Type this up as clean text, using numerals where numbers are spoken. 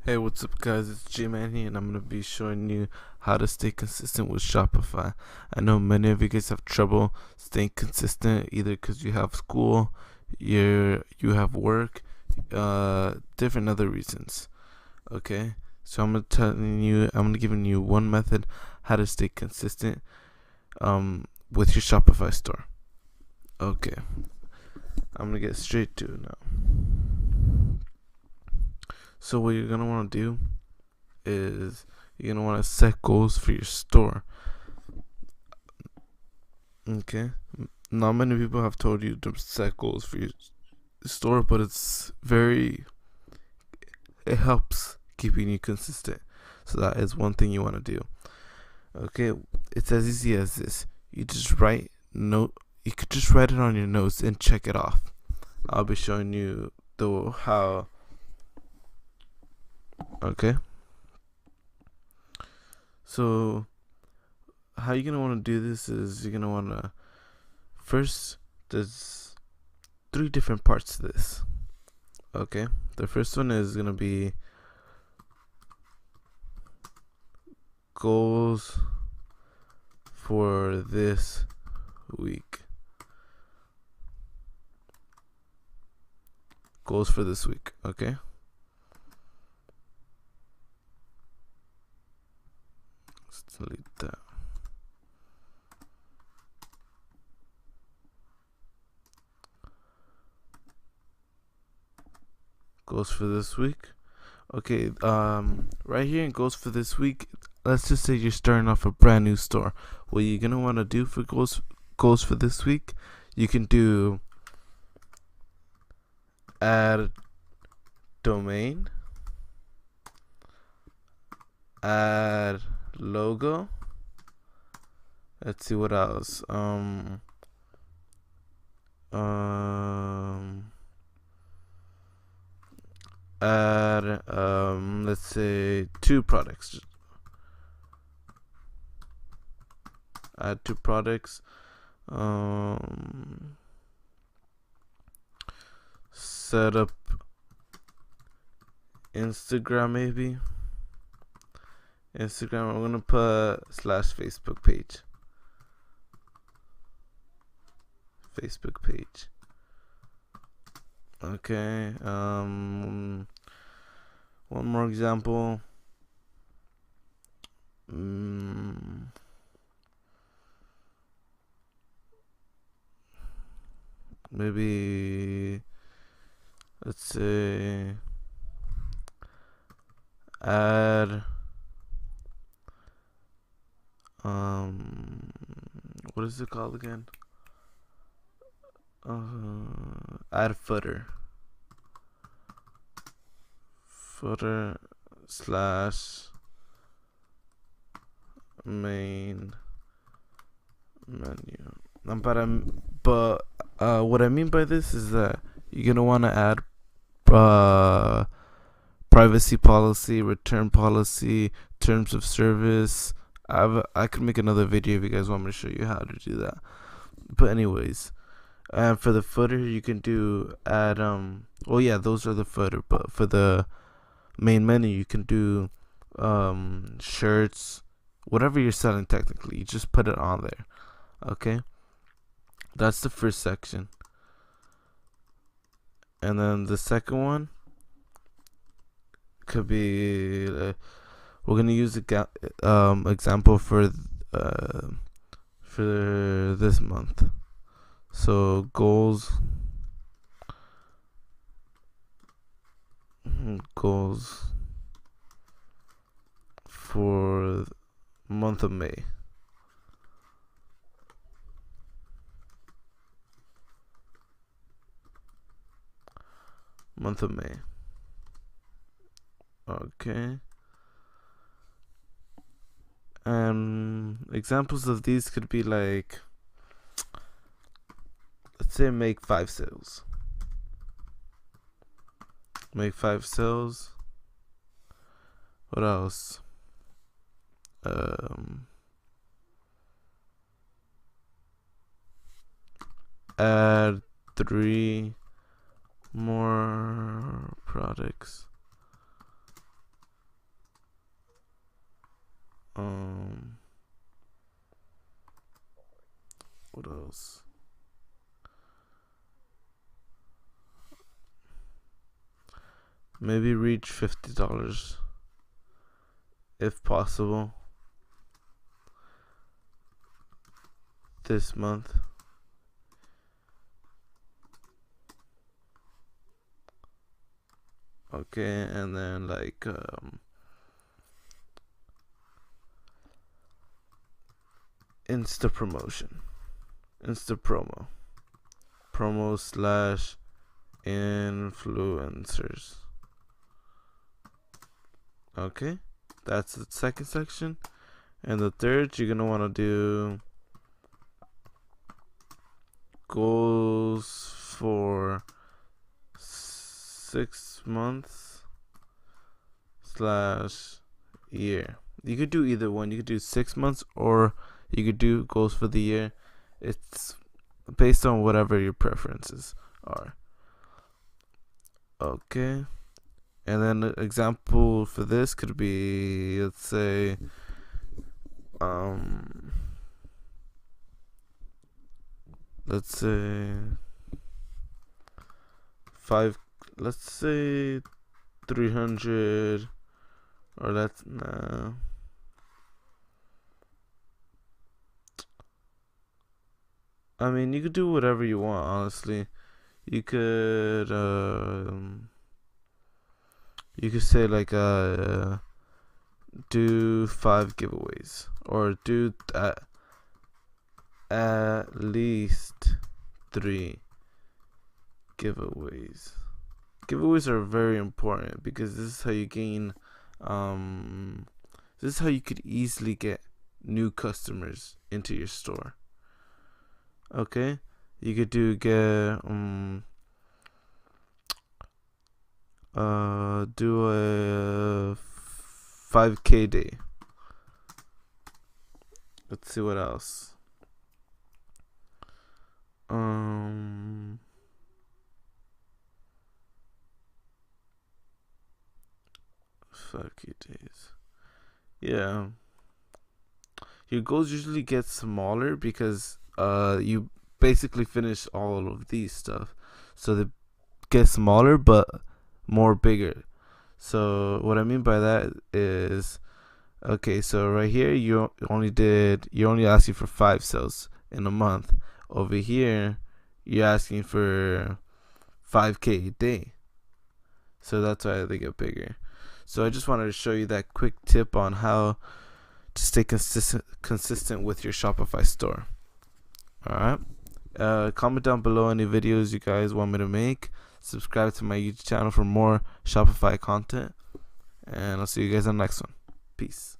Hey, what's up, guys? It's G-Man here, and I'm going to be showing you how to stay consistent with Shopify. I know many of you guys have trouble staying consistent, either because you have school, you have work, different other reasons. Okay, so I'm gonna giving you one method how to stay consistent with your Shopify store. Okay, I'm gonna get straight to it now. So what you're gonna want to do is you're gonna want to set goals for your store. Okay, not many people have told you to set goals for your store, but it helps keeping you consistent. So that is one thing you want to do. Okay, it's as easy as this. You could just write it on your notes and check it off. I'll be showing you how. Okay, so how you're gonna want to do this is you're gonna want to first, there's 3 different parts to this. Okay, the first one is gonna be goals for this week. Goals for this week. Okay, let's delete that. Goals for this week. Okay, right here in goals for this week, let's just say you're starting off a brand new store. What you're gonna want to do for goals for this week, you can do add domain, add logo. Let's see what else. Add let's say 2 products. Add 2 products. Set up Instagram, maybe. Instagram, I'm gonna put /Facebook page. Facebook page. Okay. One more example. Maybe let's say add what is it called again? Add footer /main menu. But what I mean by this is that you're gonna want to add privacy policy, return policy, terms of service. I could make another video if you guys want me to show you how to do that. But anyways, and for the footer, you can do add well, yeah, those are the footer. But for the main menu, you can do shirts, whatever you're selling. Technically, you just put it on there. Okay, that's the first section. And then the second one could be we're gonna use example for this month. So goals for month of May. Month of May. Okay. And examples of these could be like, let's say make 5 sales. Make 5 sales. What else? Add 3 more products What else? Maybe reach $50 if possible this month. Okay, and then like Insta promotion, Insta promo slash influencers. Okay, that's the second section. And the third, you're gonna want to do goals for 6 months slash year. You could do either one. You could do 6 months, or you could do goals for the year. It's based on whatever your preferences are. Okay. And then an example for this could be, let's say, let's say 300, or let's I mean, you could do whatever you want, honestly. You could say like do 5 giveaways, or do at least 3 giveaways. Giveaways are very important because this is how you gain this is how you could easily get new customers into your store. Okay, you could do a 5K day. Let's see what else. 5K days. Yeah. Your goals usually get smaller because you basically finish all of these stuff. So they get smaller but more bigger. So what I mean by that is, okay, so right here you're only asking for 5 sales in a month. Over here you're asking for 5K a day. So that's why they get bigger. So I just wanted to show you that quick tip on how to stay consistent with your Shopify store. Alright. Comment down below any videos you guys want me to make. Subscribe to my YouTube channel for more Shopify content. And I'll see you guys on the next one. Peace.